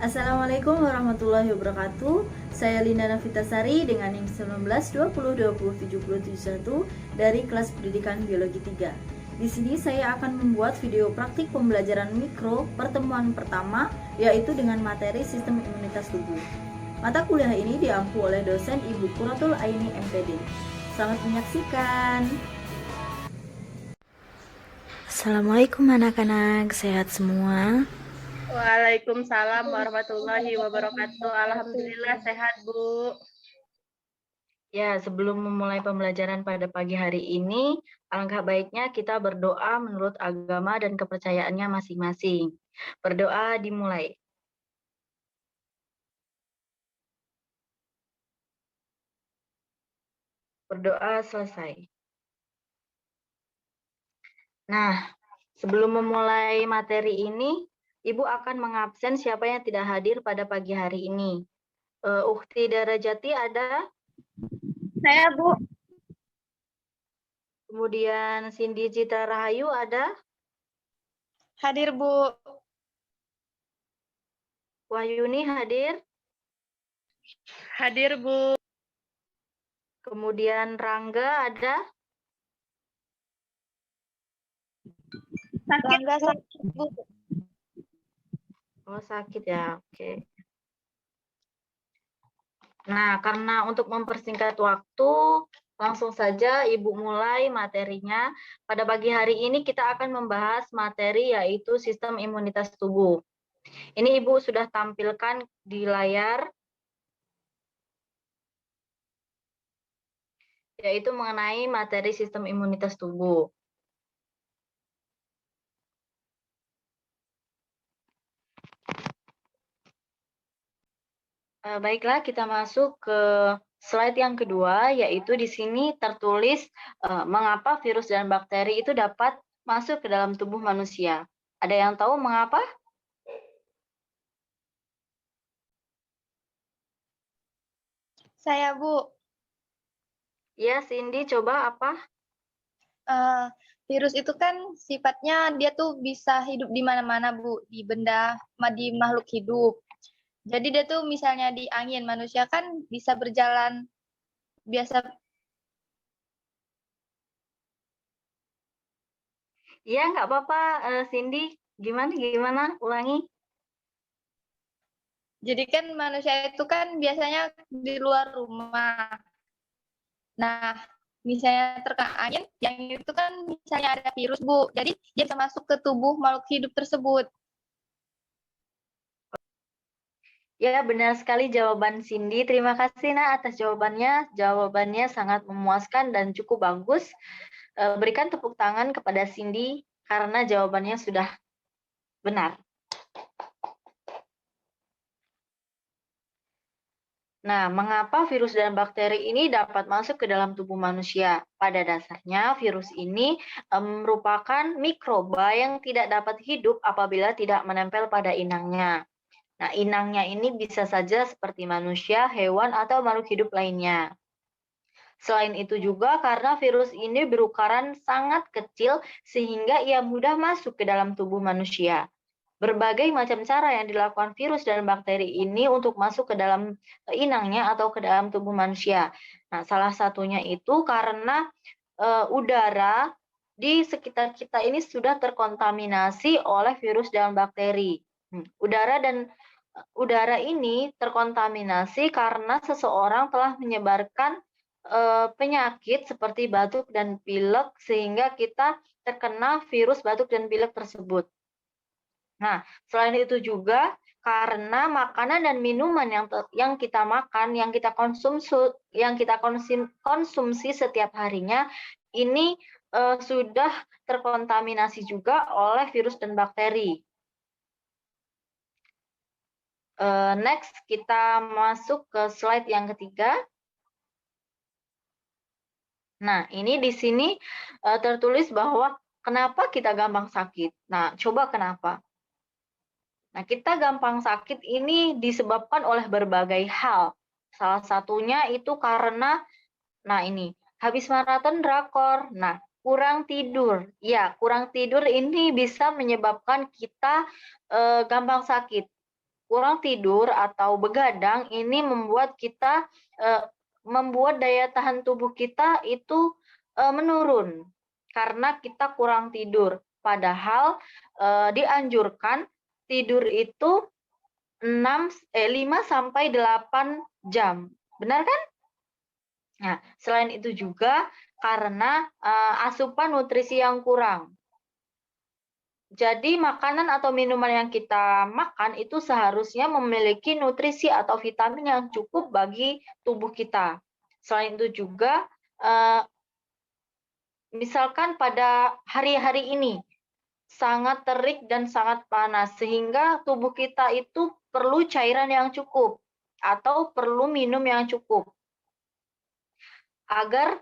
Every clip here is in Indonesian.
Assalamualaikum warahmatullahi wabarakatuh. Saya Linda Nafitasari dengan NIM 1920207071 dari kelas pendidikan biologi 3. Di sini saya akan membuat video praktik pembelajaran mikro pertemuan pertama, yaitu dengan materi sistem imunitas tubuh. Mata kuliah ini diampu oleh dosen Ibu Quratul Aini MPD. Selamat menyaksikan. Assalamualaikum anak-anak, sehat semua? Waalaikumsalam warahmatullahi wabarakatuh. Alhamdulillah sehat, Bu. Ya, sebelum memulai pembelajaran pada pagi hari ini, alangkah baiknya kita berdoa menurut agama dan kepercayaannya masing-masing. Berdoa dimulai. Berdoa selesai. Nah, sebelum memulai materi ini, Ibu akan mengabsen siapa yang tidak hadir pada pagi hari ini. Ukti Darajati ada? Saya, Bu. Kemudian Cindy Citra Rahayu ada? Hadir, Bu. Wahyuni hadir? Hadir, Bu. Kemudian Rangga ada? Sakit, Bu. Oh, sakit ya, oke. Nah, karena untuk mempersingkat waktu, langsung saja Ibu mulai materinya. Pada pagi hari ini kita akan membahas materi yaitu sistem imunitas tubuh. Ini Ibu sudah tampilkan di layar, yaitu mengenai materi sistem imunitas tubuh. Baiklah, kita masuk ke slide yang kedua, yaitu di sini tertulis mengapa virus dan bakteri itu dapat masuk ke dalam tubuh manusia. Ada yang tahu mengapa? Saya, Bu. Ya, Cindy, coba apa? Virus itu kan sifatnya dia tuh bisa hidup di mana-mana, Bu. Di benda, di makhluk hidup. Jadi dia tuh misalnya di angin, manusia kan bisa berjalan biasa. Ya, nggak apa-apa, Cindy. Gimana? Ulangi. Jadi kan manusia itu kan biasanya di luar rumah. Nah, misalnya terkena angin, yang itu kan misalnya ada virus, Bu. Jadi dia bisa masuk ke tubuh makhluk hidup tersebut. Ya, benar sekali jawaban Cindy. Terima kasih, Nak, atas jawabannya. Jawabannya sangat memuaskan dan cukup bagus. Berikan tepuk tangan kepada Cindy karena jawabannya sudah benar. Nah, mengapa virus dan bakteri ini dapat masuk ke dalam tubuh manusia? Pada dasarnya, virus ini merupakan mikroba yang tidak dapat hidup apabila tidak menempel pada inangnya. Nah, inangnya ini bisa saja seperti manusia, hewan, atau makhluk hidup lainnya. Selain itu juga karena virus ini berukuran sangat kecil sehingga ia mudah masuk ke dalam tubuh manusia. Berbagai macam cara yang dilakukan virus dan bakteri ini untuk masuk ke dalam inangnya atau ke dalam tubuh manusia. Nah, salah satunya itu karena udara di sekitar kita ini sudah terkontaminasi oleh virus dan bakteri. Udara ini terkontaminasi karena seseorang telah menyebarkan penyakit seperti batuk dan pilek sehingga kita terkena virus batuk dan pilek tersebut. Nah, selain itu juga karena makanan dan minuman yang kita makan, yang kita konsumsi setiap harinya ini sudah terkontaminasi juga oleh virus dan bakteri. Next, kita masuk ke slide yang ketiga. Nah, ini di sini tertulis bahwa kenapa kita gampang sakit. Nah, coba kenapa? Nah, kita gampang sakit ini disebabkan oleh berbagai hal. Salah satunya itu karena, nah ini, habis maraton drakor. Nah, kurang tidur. Ya, kurang tidur ini bisa menyebabkan kita gampang sakit. kurang tidur atau begadang ini membuat kita membuat daya tahan tubuh kita itu menurun karena kita kurang tidur. Padahal dianjurkan tidur itu 5 sampai 8 jam. Benar kan? Nah, selain itu juga karena asupan nutrisi yang kurang. Jadi makanan atau minuman yang kita makan itu seharusnya memiliki nutrisi atau vitamin yang cukup bagi tubuh kita. Selain itu juga, misalkan pada hari-hari ini sangat terik dan sangat panas, sehingga tubuh kita itu perlu cairan yang cukup atau perlu minum yang cukup. Agar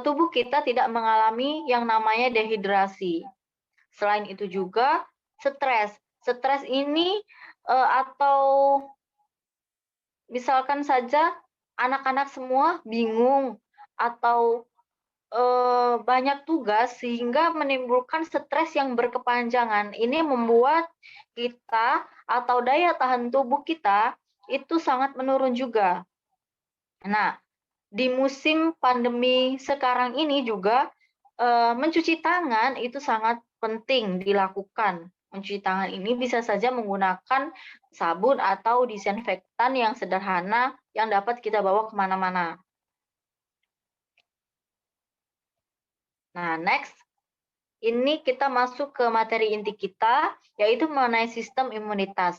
tubuh kita tidak mengalami yang namanya dehidrasi. Selain itu juga stres. Stres ini atau misalkan saja anak-anak semua bingung atau banyak tugas sehingga menimbulkan stres yang berkepanjangan. Ini membuat kita atau daya tahan tubuh kita itu sangat menurun juga. Nah, di musim pandemi sekarang ini juga mencuci tangan itu sangat penting dilakukan. Mencuci tangan ini bisa saja menggunakan sabun atau disinfektan yang sederhana yang dapat kita bawa kemana-mana. Nah, next. Ini kita masuk ke materi inti kita, yaitu mengenai sistem imunitas.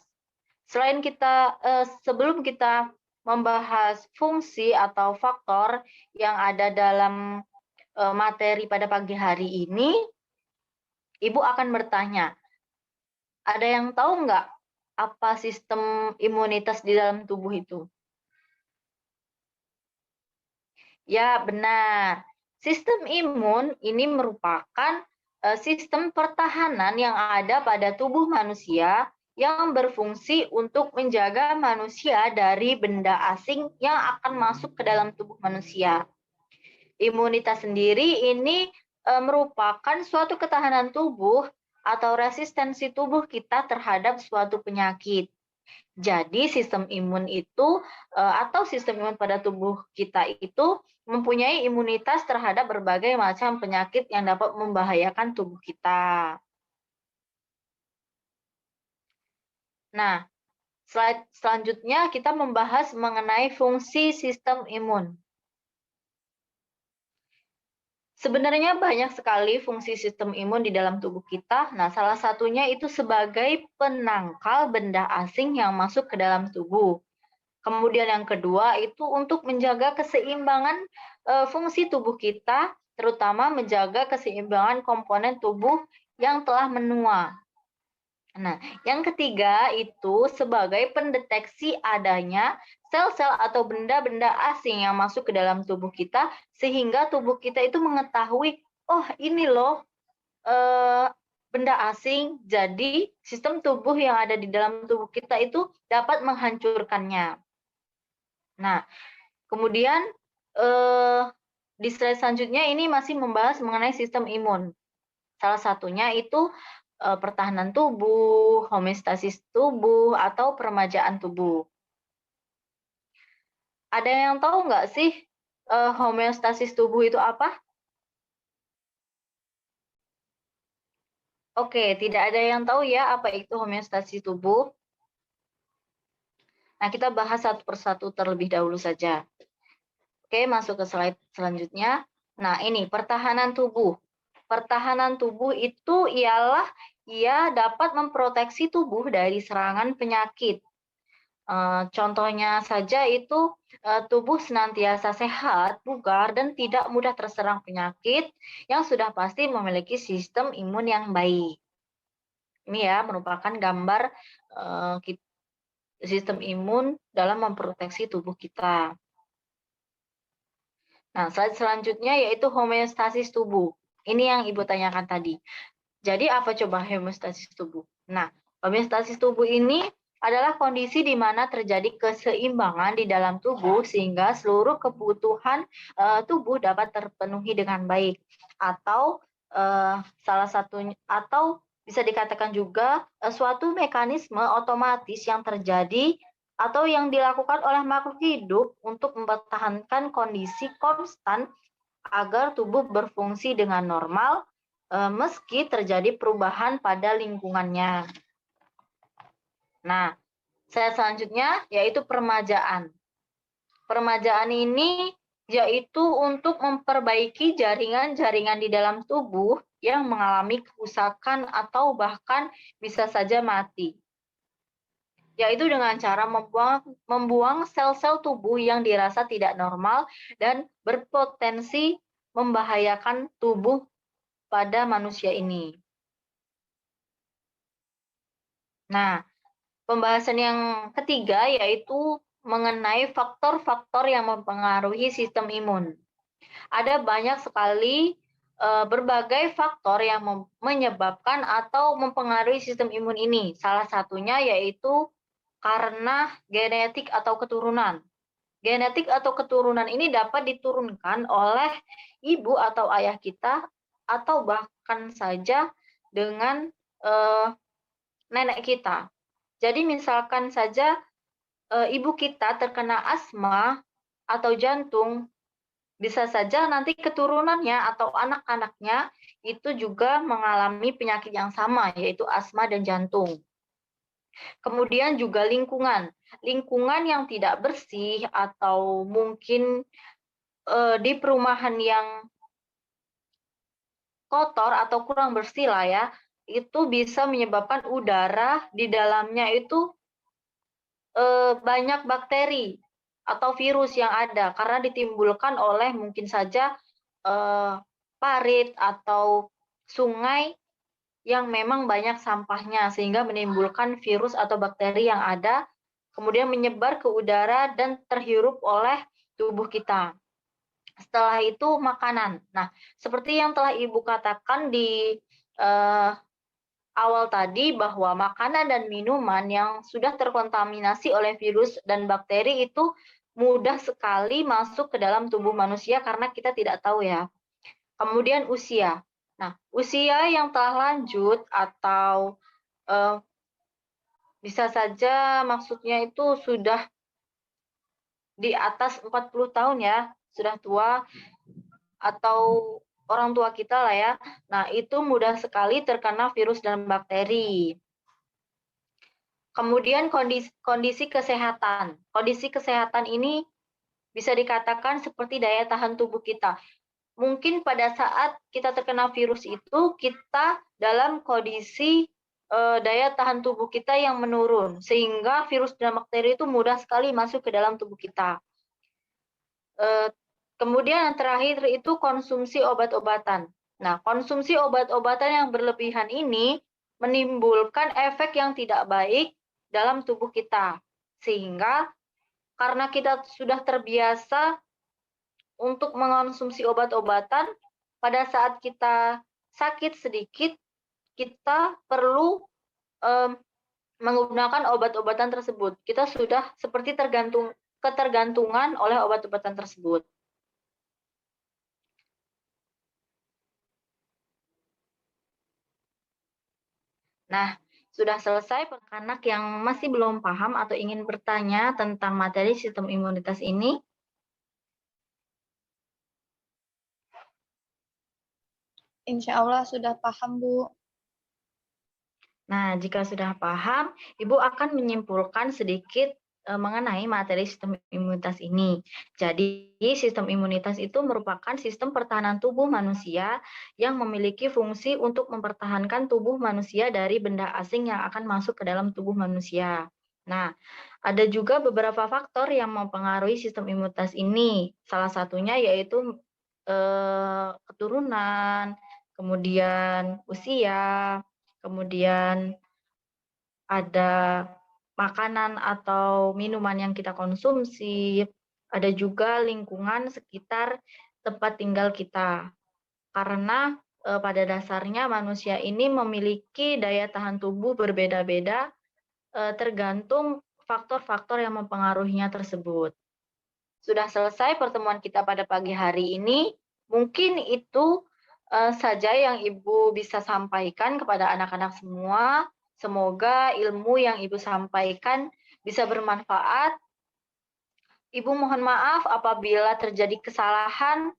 Sebelum kita membahas fungsi atau faktor yang ada dalam materi pada pagi hari ini, Ibu akan bertanya, ada yang tahu nggak apa sistem imunitas di dalam tubuh itu? Ya, benar. Sistem imun ini merupakan sistem pertahanan yang ada pada tubuh manusia yang berfungsi untuk menjaga manusia dari benda asing yang akan masuk ke dalam tubuh manusia. Imunitas sendiri ini merupakan suatu ketahanan tubuh atau resistensi tubuh kita terhadap suatu penyakit. Jadi sistem imun itu atau sistem imun pada tubuh kita itu mempunyai imunitas terhadap berbagai macam penyakit yang dapat membahayakan tubuh kita. Nah, slide selanjutnya kita membahas mengenai fungsi sistem imun. Sebenarnya banyak sekali fungsi sistem imun di dalam tubuh kita. Nah, salah satunya itu sebagai penangkal benda asing yang masuk ke dalam tubuh. Kemudian yang kedua itu untuk menjaga keseimbangan fungsi tubuh kita, terutama menjaga keseimbangan komponen tubuh yang telah menua. Nah, yang ketiga itu sebagai pendeteksi adanya sel-sel atau benda-benda asing yang masuk ke dalam tubuh kita, sehingga tubuh kita itu mengetahui, oh ini loh benda asing, jadi sistem tubuh yang ada di dalam tubuh kita itu dapat menghancurkannya. Nah, kemudian di slide selanjutnya ini masih membahas mengenai sistem imun. Salah satunya itu pertahanan tubuh, homeostasis tubuh, atau peremajaan tubuh. Ada yang tahu nggak sih homeostasis tubuh itu apa? Oke, tidak ada yang tahu ya apa itu homeostasis tubuh. Nah, kita bahas satu persatu terlebih dahulu saja. Oke, masuk ke slide selanjutnya. Nah, ini pertahanan tubuh. Pertahanan tubuh itu ialah ia dapat memproteksi tubuh dari serangan penyakit. Contohnya saja itu tubuh senantiasa sehat, bugar, dan tidak mudah terserang penyakit yang sudah pasti memiliki sistem imun yang baik. Ini ya merupakan gambar sistem imun dalam memproteksi tubuh kita. Nah, slide selanjutnya yaitu homeostasis tubuh. Ini yang Ibu tanyakan tadi. Jadi apa coba homeostasis tubuh? Nah, homeostasis tubuh ini adalah kondisi di mana terjadi keseimbangan di dalam tubuh sehingga seluruh kebutuhan tubuh dapat terpenuhi dengan baik. Atau salah satunya atau bisa dikatakan juga suatu mekanisme otomatis yang terjadi atau yang dilakukan oleh makhluk hidup untuk mempertahankan kondisi konstan agar tubuh berfungsi dengan normal meski terjadi perubahan pada lingkungannya. Nah, selanjutnya yaitu permajaan. Permajaan ini yaitu untuk memperbaiki jaringan-jaringan di dalam tubuh yang mengalami kerusakan atau bahkan bisa saja mati. Yaitu dengan cara membuang sel-sel tubuh yang dirasa tidak normal dan berpotensi membahayakan tubuh pada manusia ini. Nah, pembahasan yang ketiga yaitu mengenai faktor-faktor yang mempengaruhi sistem imun. Ada banyak sekali berbagai faktor yang menyebabkan atau mempengaruhi sistem imun ini. Salah satunya yaitu karena genetik atau keturunan. Genetik atau keturunan ini dapat diturunkan oleh ibu atau ayah kita atau bahkan saja dengan nenek kita. Jadi misalkan saja ibu kita terkena asma atau jantung, bisa saja nanti keturunannya atau anak-anaknya itu juga mengalami penyakit yang sama, yaitu asma dan jantung. Kemudian juga lingkungan. Lingkungan yang tidak bersih atau mungkin di perumahan yang kotor atau kurang bersih lah ya, itu bisa menyebabkan udara di dalamnya itu banyak bakteri atau virus yang ada karena ditimbulkan oleh mungkin saja parit atau sungai yang memang banyak sampahnya sehingga menimbulkan virus atau bakteri yang ada kemudian menyebar ke udara dan terhirup oleh tubuh kita. Setelah itu makanan. Nah, seperti yang telah Ibu katakan di awal tadi bahwa makanan dan minuman yang sudah terkontaminasi oleh virus dan bakteri itu mudah sekali masuk ke dalam tubuh manusia karena kita tidak tahu ya. Kemudian usia. Nah, usia yang telah lanjut atau bisa saja maksudnya itu sudah di atas 40 tahun ya, sudah tua atau orang tua kita lah ya. Nah, itu mudah sekali terkena virus dan bakteri. Kemudian kondisi kesehatan. Kondisi kesehatan ini bisa dikatakan seperti daya tahan tubuh kita. Mungkin pada saat kita terkena virus itu, kita dalam kondisi daya tahan tubuh kita yang menurun, sehingga virus dan bakteri itu mudah sekali masuk ke dalam tubuh kita. Kemudian yang terakhir itu konsumsi obat-obatan. Nah, konsumsi obat-obatan yang berlebihan ini menimbulkan efek yang tidak baik dalam tubuh kita. Sehingga karena kita sudah terbiasa untuk mengonsumsi obat-obatan, pada saat kita sakit sedikit, kita perlu menggunakan obat-obatan tersebut. Kita sudah seperti ketergantungan oleh obat-obatan tersebut. Nah, sudah selesai. Anak yang masih belum paham atau ingin bertanya tentang materi sistem imunitas ini, Insya Allah sudah paham, Bu. nah, jika sudah paham, Ibu akan menyimpulkan sedikit mengenai materi sistem imunitas ini. Jadi, sistem imunitas itu merupakan sistem pertahanan tubuh manusia yang memiliki fungsi untuk mempertahankan tubuh manusia dari benda asing yang akan masuk ke dalam tubuh manusia. Nah, ada juga beberapa faktor yang mempengaruhi sistem imunitas ini. Salah satunya yaitu keturunan, kemudian usia, kemudian ada makanan atau minuman yang kita konsumsi, ada juga lingkungan sekitar tempat tinggal kita. Karena pada dasarnya manusia ini memiliki daya tahan tubuh berbeda-beda tergantung faktor-faktor yang mempengaruhinya tersebut. Sudah selesai pertemuan kita pada pagi hari ini. Mungkin itu saja yang Ibu bisa sampaikan kepada anak-anak semua. Semoga ilmu yang Ibu sampaikan bisa bermanfaat. Ibu mohon maaf apabila terjadi kesalahan,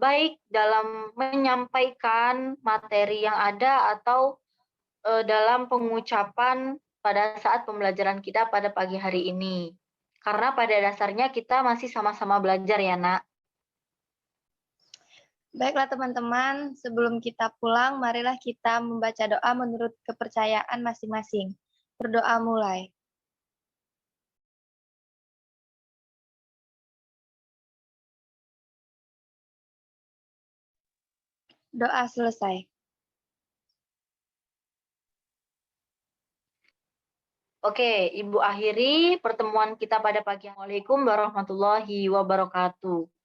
baik dalam menyampaikan materi yang ada atau dalam pengucapan pada saat pembelajaran kita pada pagi hari ini. Karena pada dasarnya kita masih sama-sama belajar ya, Nak. Baiklah teman-teman, sebelum kita pulang, marilah kita membaca doa menurut kepercayaan masing-masing. Berdoa mulai. Doa selesai. Oke, Ibu akhiri pertemuan kita pada pagi. Assalamualaikum warahmatullahi wabarakatuh.